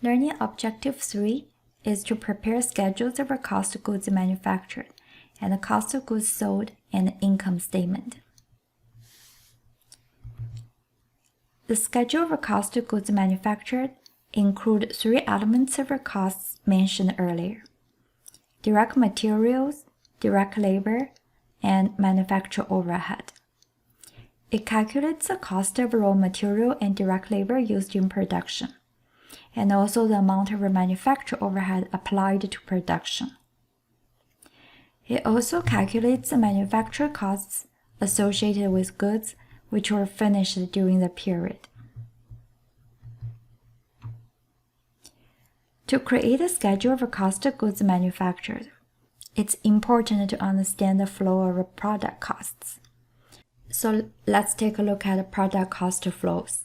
Learning Objective 3 is to prepare schedules of cost of goods manufactured and the cost of goods sold and income statement. The schedule of cost of goods manufactured include three elements of costs mentioned earlier: direct materials, direct labor, and manufacturer overhead. It calculates the cost of raw material and direct labor used in production, and also the amount of manufacturer overhead applied to production. It also calculates the manufacturer costs associated with goods which were finished during the period. To create a schedule of cost of goods manufactured, it's important to understand the flow of product costs. So let's take a look at the product cost flows.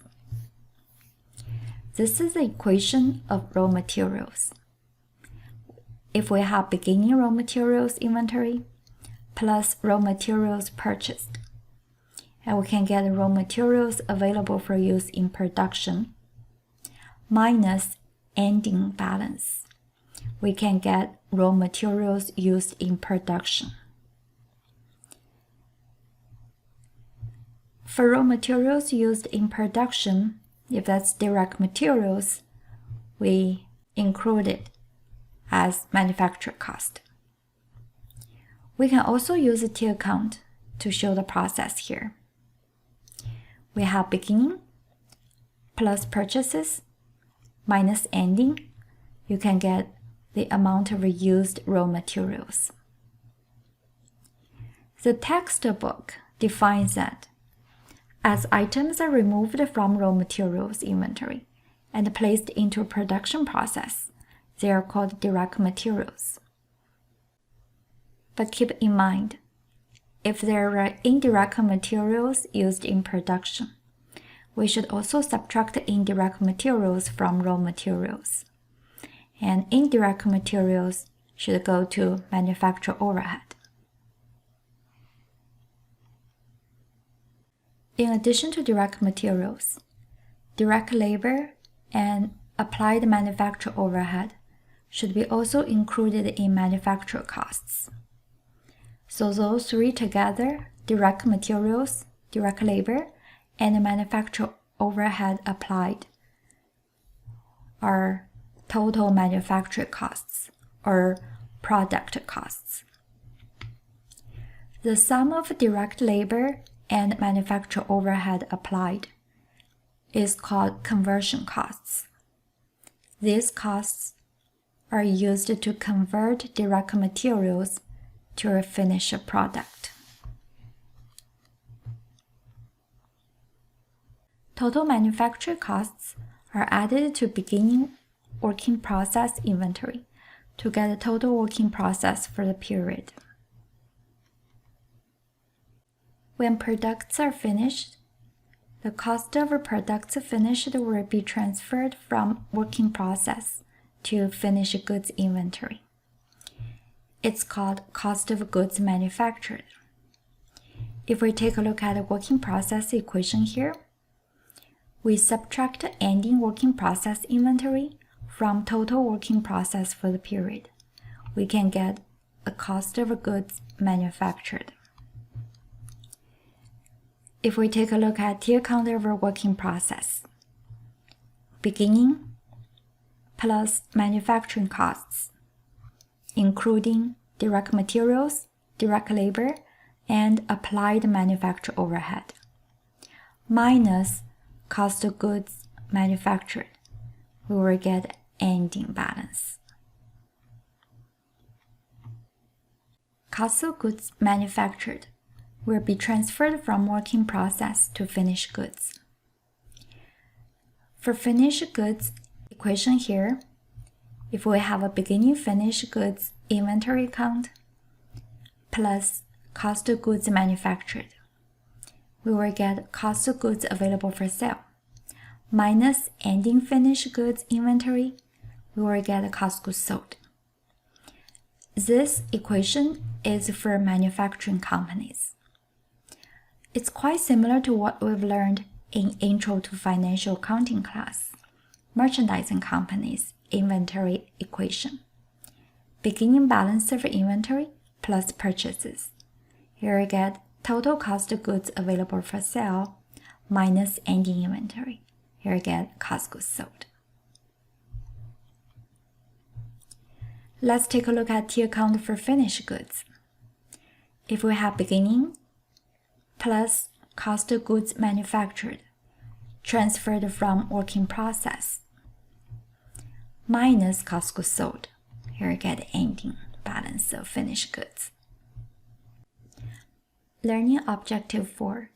This is the equation of raw materials. If we have beginning raw materials inventory plus raw materials purchased, and we can get raw materials available for use in production minus ending balance, we can get raw materials used in production. For raw materials used in production, if that's direct materials, we include it as manufacturer cost. We can also use a tier count to show the process here. We have beginning plus purchases minus ending. You can get the amount of used raw materials. The textbook defines that as items are removed from raw materials inventory and placed into a production process, they are called direct materials. But keep in mind, if there are indirect materials used in production, we should also subtract indirect materials from raw materials. And indirect materials should go to manufacturer overhead. In addition to direct materials, direct labor and applied manufacturer overhead should be also included in manufacturer costs. So those three together, direct materials, direct labor, and manufacturer overhead applied, are total manufacturer costs or product costs. The sum of direct labor and manufacturer overhead applied is called conversion costs. These costs are used to convert direct materials to a finished product. Total manufacturer costs are added to beginning working process inventory to get a total working process for the period. When products are finished, the cost of products finished will be transferred from working process to finished goods inventory. It's called cost of goods manufactured. If we take a look at the working process equation here, we subtract ending working process inventory from total working process for the period. We can get a cost of goods manufactured. If we take a look at tier count of a working process, beginning plus manufacturing costs, including direct materials, direct labor, and applied manufacturer overhead, minus cost of goods manufactured, we will get ending balance. Cost of goods manufactured will be transferred from working process to finished goods. For finished goods equation here, if we have a beginning finished goods inventory count plus cost of goods manufactured, we will get cost of goods available for sale minus ending finished goods inventory, we will get the cost of goods sold. This equation is for manufacturing companies. It's quite similar to what we've learned in Intro to Financial Accounting class, merchandising company's inventory equation. Beginning balance of inventory plus purchases. Here I get total cost of goods available for sale minus ending inventory. Here I get cost of goods sold. Let's take a look at the account for finished goods. If we have beginning plus cost of goods manufactured, transferred from work in process, minus cost of goods sold. Here I get ending balance of finished goods. Learning objective 4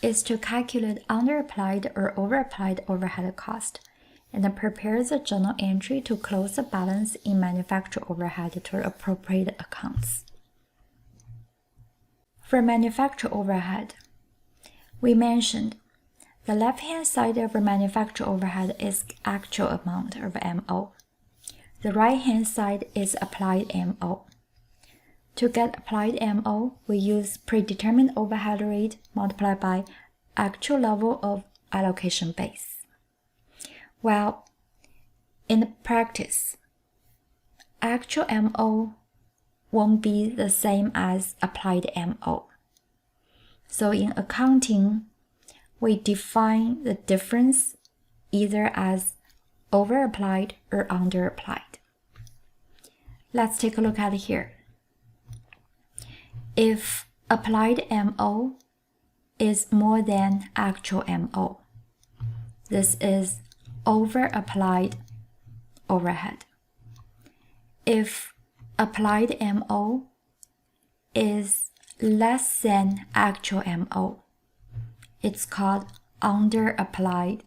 is to calculate underapplied or overapplied overhead cost and prepare the journal entry to close the balance in manufacturer overhead to appropriate accounts. For manufacturer overhead, we mentioned the left-hand side of a manufacturer overhead is actual amount of MO. The right-hand side is applied MO. To get applied MO, we use predetermined overhead rate multiplied by actual level of allocation base. Well, in practice, actual MO won't be the same as applied MO. So in accounting, we define the difference either as overapplied or underapplied. Let's take a look at it here. If applied MO is more than actual MO, this is overapplied overhead. If applied MO is less than actual MO, it's called underapplied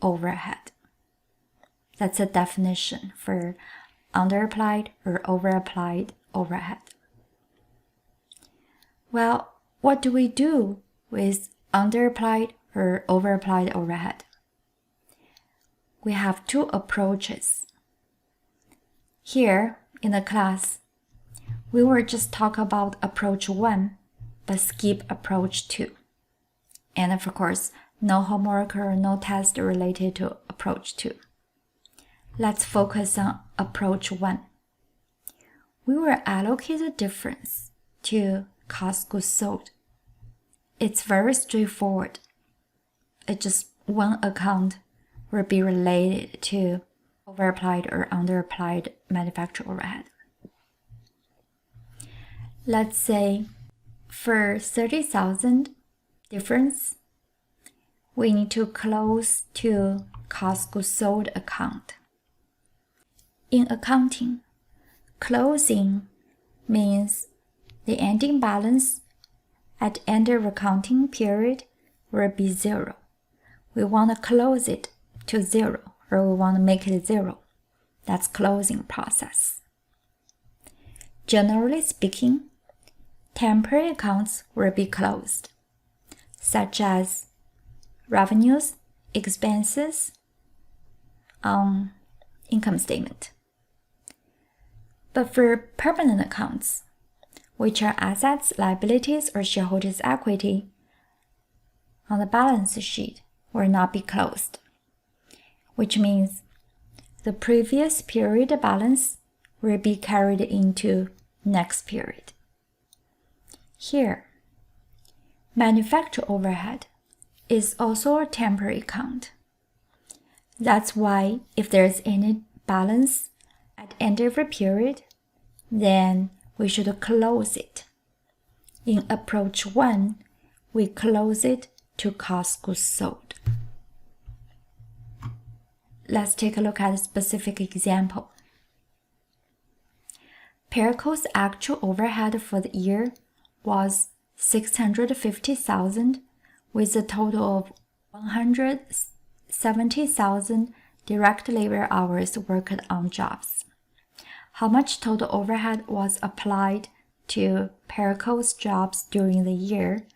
overhead. That's a definition for underapplied or overapplied overhead. Well, what do we do with underapplied or overapplied overhead? We have two approaches. Here in the class, we will just talk about approach 1, but skip approach 2. And of course, no homework or no test related to approach 2. Let's focus on approach 1. We will allocate the difference to cost of goods sold. It's very straightforward. It's just one account will be related to overapplied or underapplied manufacturer overhead. Let's say for 30,000 difference, we need to close to cost of goods sold account. In accounting, closing means the ending balance at end of accounting period will be 0. We want to close it to 0, or we want to make it 0. That's closing process. Generally speaking, temporary accounts will be closed, such as revenues, expenses on income statement. But for permanent accounts, which are assets, liabilities, or shareholders' equity, on the balance sheet will not be closed, which means the previous period balance will be carried into next period. Here, manufacturer overhead is also a temporary account. That's why if there's any balance at end of a period, then we should close it. In approach 1, we close it to cost of goods sold. Let's take a look at a specific example. Perrico's actual overhead for the year was $650,000 with a total of 170,000 direct labor hours worked on jobs. How much total overhead was applied to Perrico's jobs during the year,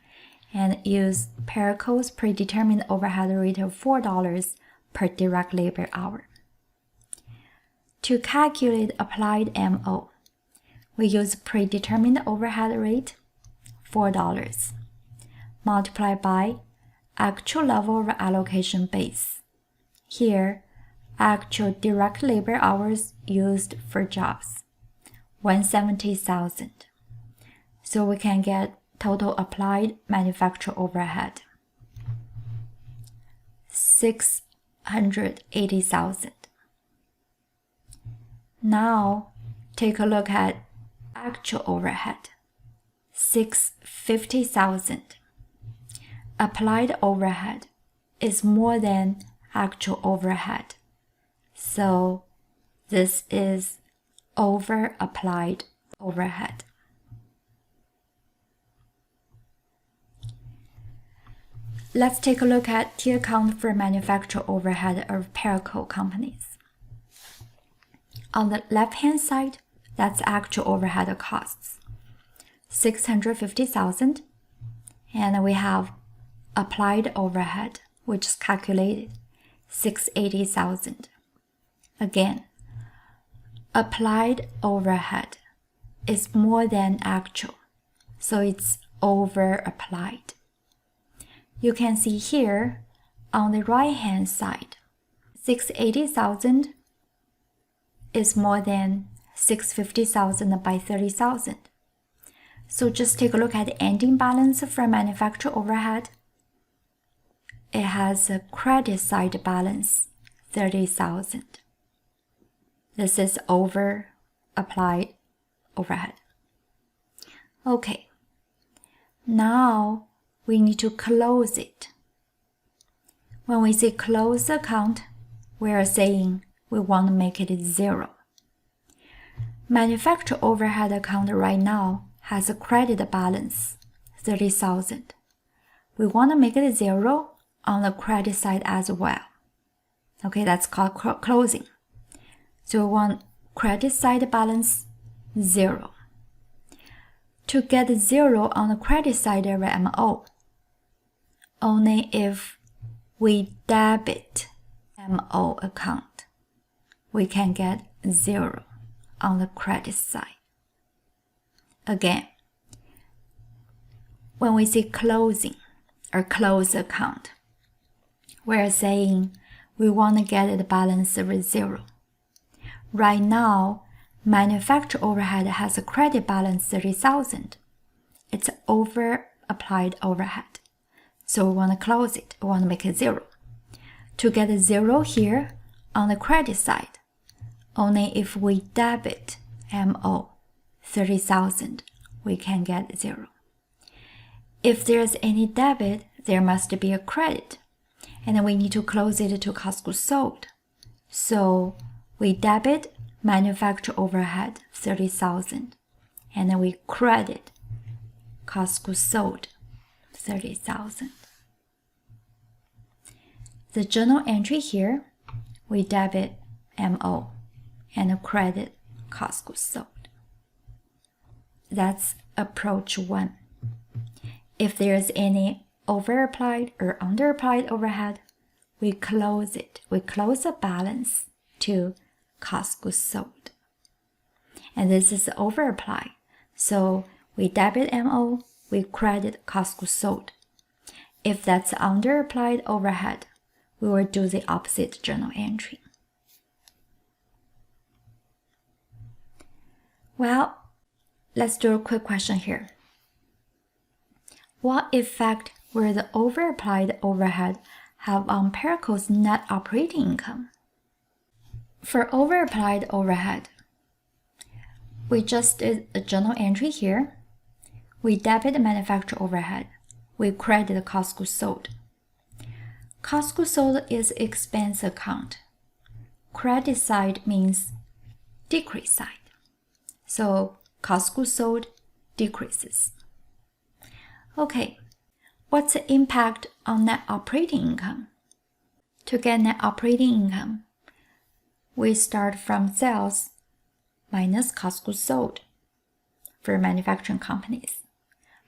and use Perrico's predetermined overhead rate of $4 per direct labor hour. To calculate applied MO, we use predetermined overhead rate $4 multiplied by actual level of allocation base. Here, actual direct labor hours used for jobs, 170,000. So we can get total applied manufacturing overhead, 680,000. Now take a look at actual overhead, 650,000. Applied overhead is more than actual overhead. So this is over applied overhead. Let's take a look at the account for manufacturing overhead of Paraco companies. On the left-hand side, that's actual overhead costs, 650,000. And we have applied overhead, which is calculated, 680,000. Again, applied overhead is more than actual, so it's over applied. You can see here on the right-hand side, 680,000 is more than 650,000 by 30,000. So just take a look at the ending balance for manufacturing overhead. It has a credit side balance, 30,000. This is over applied overhead. Okay, now we need to close it. When we say close the account, we are saying we want to make it 0. Manufacturing overhead account right now has a credit balance, 30,000. We want to make it 0 on the credit side as well. Okay, that's called closing. So we want credit side balance 0. To get 0 on the credit side of MO, only if we debit MO account, we can get 0 on the credit side. Again, when we say closing or close account, we're saying we want to get the balance of 0. Right now, manufacturing overhead has a credit balance 30,000. It's over applied overhead. So we want to close it. We want to make it 0. To get a 0 here on the credit side, only if we debit MO 30,000, we can get 0. If there's any debit, there must be a credit. And then we need to close it to cost of goods sold. So we debit manufacturing overhead 30,000, and then we credit cost of goods sold 30,000. The journal entry here, we debit MO and credit cost of goods sold. That's approach 1. If there's any over-applied or under-applied overhead, we close it. We close the balance to cost of goods sold. And this is over-applied. So we debit MO, we credit cost of goods sold. If that's under-applied overhead, we will do the opposite journal entry. Well, let's do a quick question here. What effect will the over-applied overhead have on Paraco's net operating income? For over-applied overhead, we just did a journal entry here. We debit the manufacturing overhead. We credit the cost of goods sold. Cost of goods sold is expense account. Credit side means decrease side. So cost of goods sold decreases. Okay, what's the impact on net operating income? To get net operating income, we start from sales minus cost of goods sold for manufacturing companies,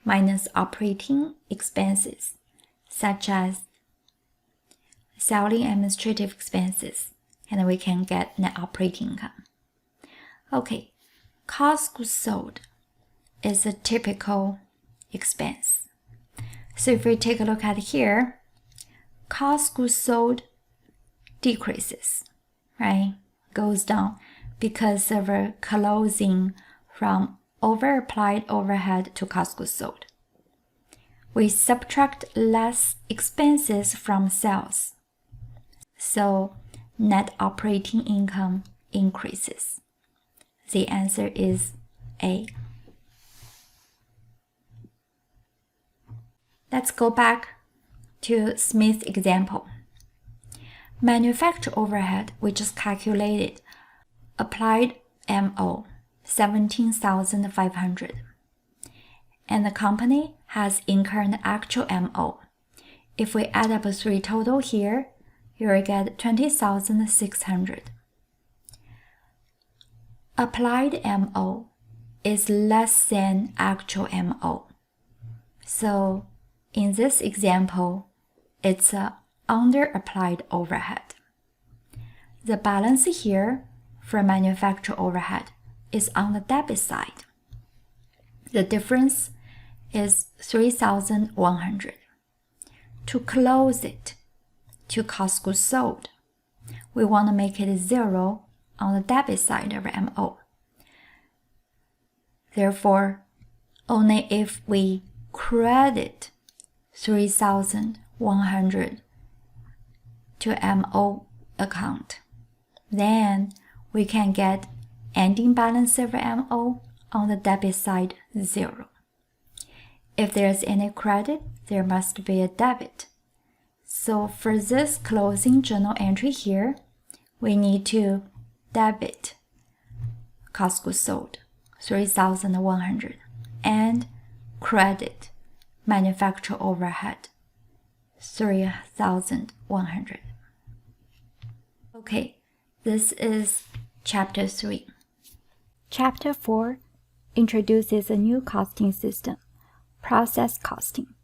minus operating expenses such as selling administrative expenses, and we can get net operating income. Okay, cost of goods sold is a typical expense. So if we take a look at here, cost of goods sold decreases. right, goes down because of a closing from over-applied overhead to cost goods sold. We subtract less expenses from sales, so net operating income increases. The answer is A. Let's go back to Smith's example. Manufacturer overhead, we just calculated, applied MO, 17,500. And the company has incurred actual MO. If we add up 3 total here, you will get 20,600. Applied MO is less than actual MO. So in this example, it's a under-applied overhead. The balance here for manufacturer overhead is on the debit side. The difference is 3,100. To close it to cost goods sold, we want to make it 0 on the debit side of MO. Therefore, only if we credit 3,100 to MO account, then we can get ending balance of MO on the debit side 0. If there's any credit, there must be a debit. So for this closing journal entry here, we need to debit cost goods sold, 3,100, and credit manufacturer overhead, 3,100. Okay, this is Chapter 3. Chapter 4 introduces a new costing system, process costing.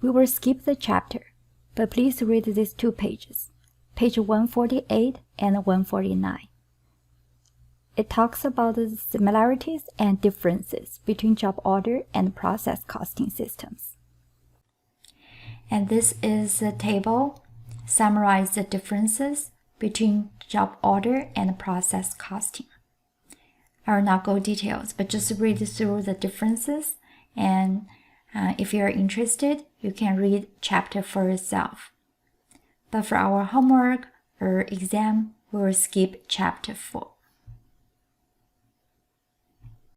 We will skip the chapter, but please read these 2 pages, page 148 and 149. It talks about the similarities and differences between job order and process costing systems. And this is a table summarizing the differences between job order and process costing. I will not go details, but just read through the differences, and if you're interested, you can read chapter for yourself. But for our homework or exam, we will skip chapter 4.